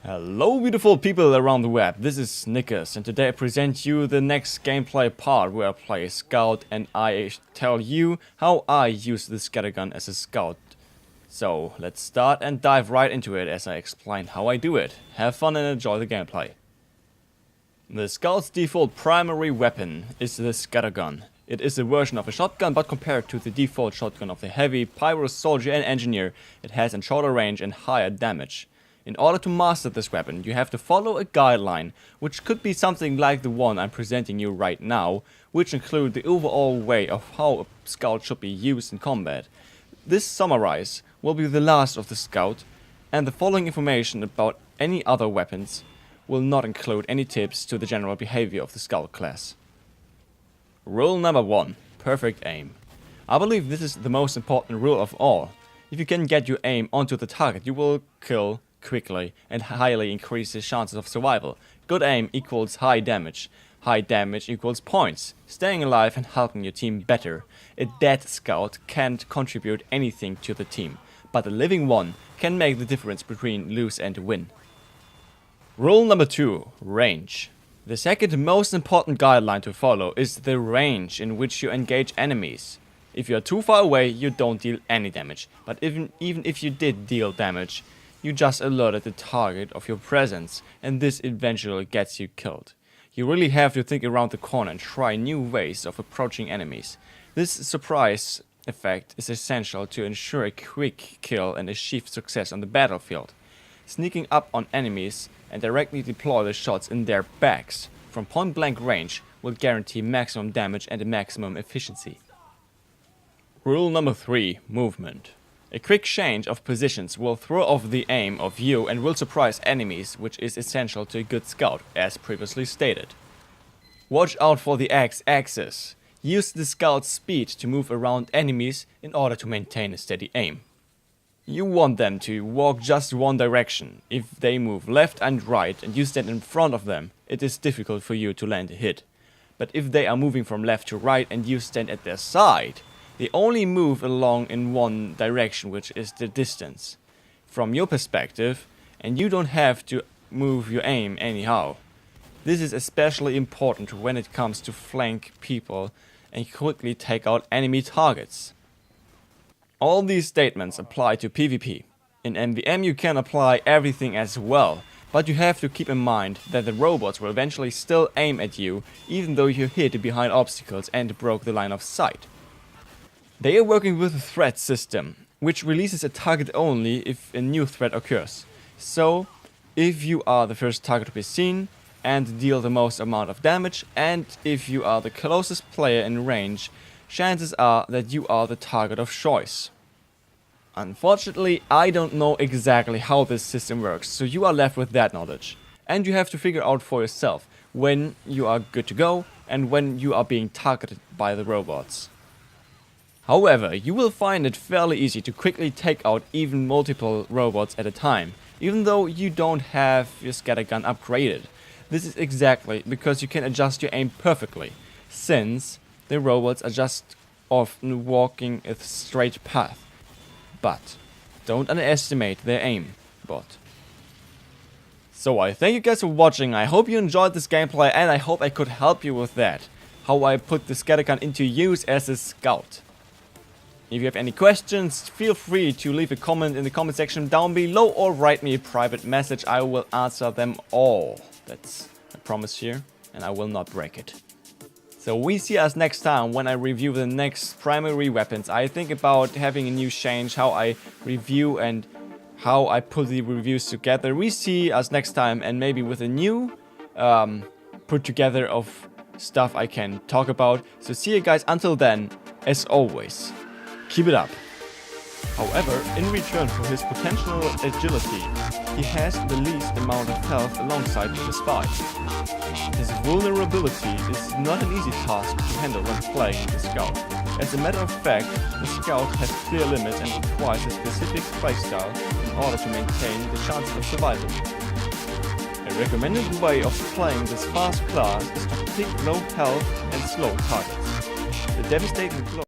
Hello beautiful people around the web, this is Snickers and today I present you the next gameplay part where I play a scout and I tell you how I use the scattergun as a scout. So let's start and dive right into it as I explain how I do it. Have fun and enjoy the gameplay. The scout's default primary weapon is the scattergun. It is a version of a shotgun, but compared to the default shotgun of the heavy pyro soldier and engineer, it has a shorter range and higher damage. In order to master this weapon, you have to follow a guideline, which could be something like the one I'm presenting you right now, which include the overall way of how a scout should be used in combat. This summarize will be the last of the scout, and the following information about any other weapons will not include any tips to the general behavior of the scout class. Rule number 1. Perfect aim. I believe this is the most important rule of all. If you can get your aim onto the target, you will kill quickly and highly increases chances of survival. Good aim equals high damage. High damage equals points. Staying alive and helping your team better. A dead scout can't contribute anything to the team, but a living one can make the difference between lose and win. Rule number 2. Range. The second most important guideline to follow is the range in which you engage enemies. If you are too far away, you don't deal any damage, but even if you did deal damage, you just alerted the target of your presence, and this eventually gets you killed. You really have to think around the corner and try new ways of approaching enemies. This surprise effect is essential to ensure a quick kill and achieve success on the battlefield. Sneaking up on enemies and directly deploy the shots in their backs from point blank range will guarantee maximum damage and a maximum efficiency. Rule number 3. Movement. A quick change of positions will throw off the aim of you and will surprise enemies, which is essential to a good scout, as previously stated. Watch out for the X-axis. Use the scout's speed to move around enemies in order to maintain a steady aim. You want them to walk just one direction. If they move left and right and you stand in front of them, it is difficult for you to land a hit. But if they are moving from left to right and you stand at their side, they only move along in one direction, which is the distance from your perspective, and you don't have to move your aim anyhow. This is especially important when it comes to flank people and quickly take out enemy targets. All these statements apply to PvP. In MvM you can apply everything as well, but you have to keep in mind that the robots will eventually still aim at you, even though you hid behind obstacles and broke the line of sight. They are working with a threat system, which releases a target only if a new threat occurs. So, if you are the first target to be seen and deal the most amount of damage, and if you are the closest player in range, chances are that you are the target of choice. Unfortunately, I don't know exactly how this system works, so you are left with that knowledge. And you have to figure out for yourself when you are good to go and when you are being targeted by the robots. However, you will find it fairly easy to quickly take out even multiple robots at a time, even though you don't have your scattergun upgraded. This is exactly because you can adjust your aim perfectly, since the robots are just often walking a straight path. But don't underestimate their aim bot. So I thank you guys for watching. I hope you enjoyed this gameplay and I hope I could help you with that. How I put the scattergun into use as a scout. If you have any questions, feel free to leave a comment in the comment section down below or write me a private message. I will answer them all. That's a promise here, and I will not break it. So we see us next time when I review the next primary weapons. I think about having a new change, how I review and how I put the reviews together. We see us next time and maybe with a new put together of stuff I can talk about. So see you guys until then, as always. Keep it up. However, in return for his potential agility, he has the least amount of health alongside the spy. His vulnerability is not an easy task to handle when playing the scout. As a matter of fact, the scout has clear limits and requires a specific playstyle in order to maintain the chances of survival. A recommended way of playing this fast class is to pick low health and slow targets. The devastating blow